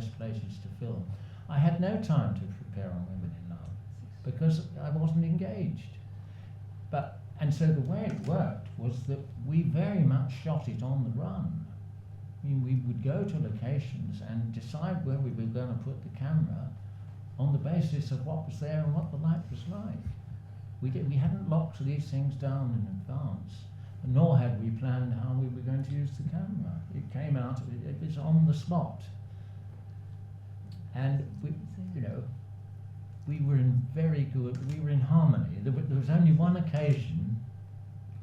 best places to film. I had no time to prepare on Women in Love because I wasn't engaged. And so the way it worked was that we very much shot it on the run. I mean, we would go to locations and decide where we were going to put the camera on the basis of what was there and what the light was like. We hadn't locked these things down in advance, nor had we planned how we were going to use the camera. It came out, it was on the spot. And we were in we were in harmony. There was only one occasion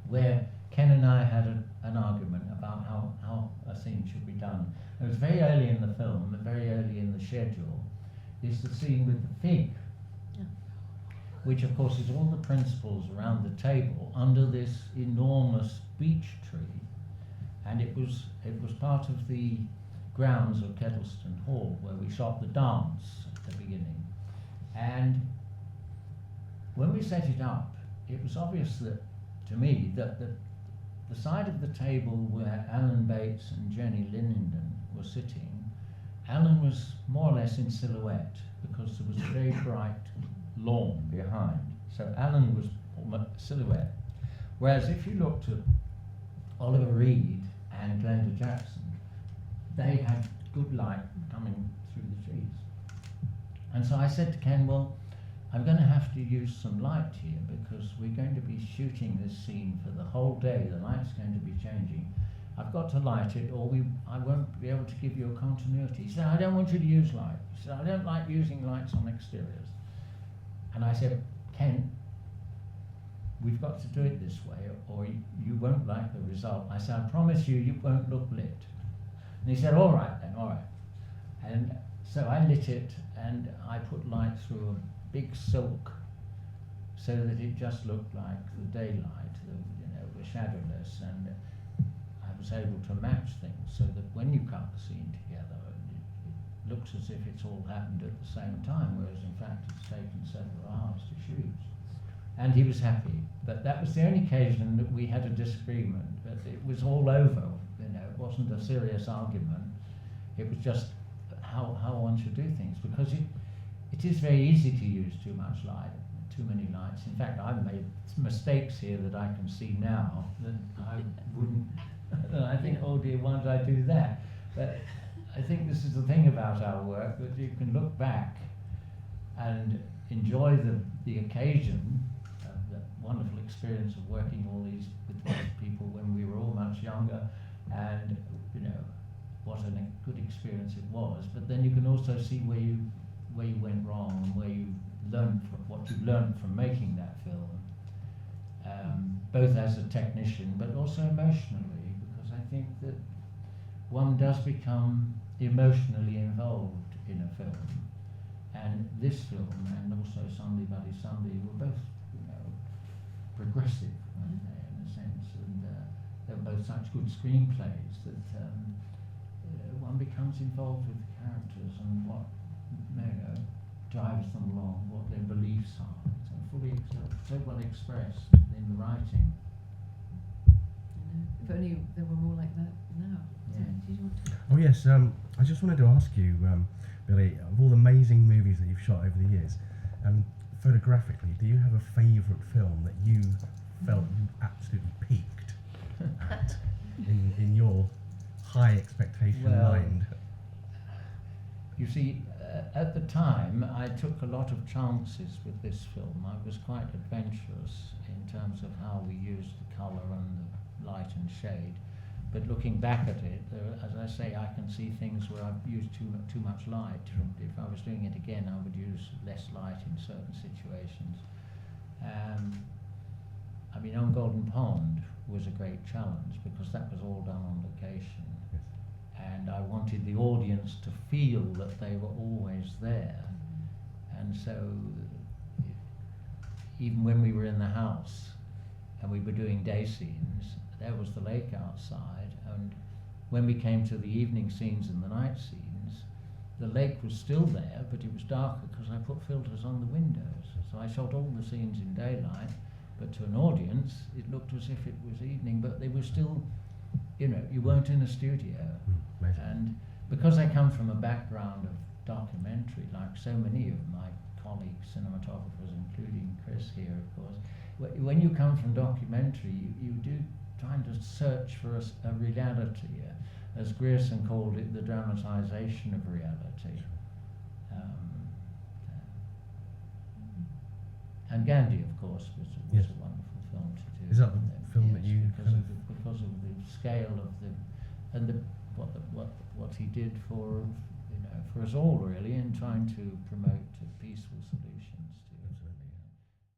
where Ken and I had an argument about how a scene should be done. It was very early in the film, very early in the schedule. Is the scene with the fig, which of course is all the principals around the table under this enormous beech tree, and it was part of the grounds of Kettleston Hall where we shot the dance at the beginning. And when we set it up, it was obvious that, to me, that the side of the table where Alan Bates and Jenny Linnington were sitting, Alan was more or less in silhouette because there was a very bright lawn behind. So Alan was almost silhouette. Whereas if you looked at Oliver Reed and Glenda Jackson, they had good light coming through the trees. And so I said to Ken, well, I'm going to have to use some light here because we're going to be shooting this scene for the whole day. The light's going to be changing. I've got to light it or I won't be able to give you a continuity. He said, I don't want you to use light. He said, I don't like using lights on exteriors. And I said, Ken, we've got to do it this way or you won't like the result. I said, I promise you, you won't look lit. And he said, all right then, all right. And so I lit it and I put light through a big silk so that it just looked like the daylight, the shadowless, and I was able to match things so that when you cut the scene together, it looks as if it's all happened at the same time, whereas in fact it's taken several hours to shoot. And he was happy, but that was the only occasion that we had a disagreement. But it was all over, it wasn't a serious argument. It was just how one should do things, because it is very easy to use too much light, too many lights. In fact, I've made mistakes here that I can see now that I wouldn't. I think, oh dear, why did I do that? But I think this is the thing about our work, that you can look back and enjoy the occasion of the wonderful experience of working with these people when we were all much younger, and what a good experience it was. But then you can also see where you went wrong and where you learned what you learned from making that film, both as a technician but also emotionally, because I think that one does become emotionally involved in a film, and this film and also Sunday Bloody Sunday were both progressive, weren't they, in a sense, and they were both such good screenplays that one becomes involved with the characters and what drives them along, what their beliefs are. So well expressed in the writing. If only there were more like that now. Yeah. Did you want to? Oh yes, I just wanted to ask you, Billy, of all the amazing movies that you've shot over the years, photographically, do you have a favourite film that you felt you absolutely peaked at in your high expectation mind? You see, at the time, I took a lot of chances with this film. I was quite adventurous in terms of how we used the colour and the light and shade. But looking back at it, as I say, I can see things where I've used too much light. If I was doing it again, I would use less light in certain situations. I mean, On Golden Pond was a great challenge because that was all done on location. Yes. And I wanted the audience to feel that they were always there. And so, even when we were in the house and we were doing day scenes, there was the lake outside, and when we came to the evening scenes and the night scenes, the lake was still there, but it was darker because I put filters on the windows. So I shot all the scenes in daylight, but to an audience, it looked as if it was evening, but they were still, you weren't in a studio. Amazing. And because I come from a background of documentary, like so many of my colleagues, cinematographers, including Chris here, of course, when you come from documentary, you do trying to search for a reality, as Grierson called it, the dramatization of reality. And Gandhi, of course, was Yes. a wonderful film to do. Is that the film that Yes, you because kind of the scale of what he did for for us all, really, in trying to promote a peaceful solution.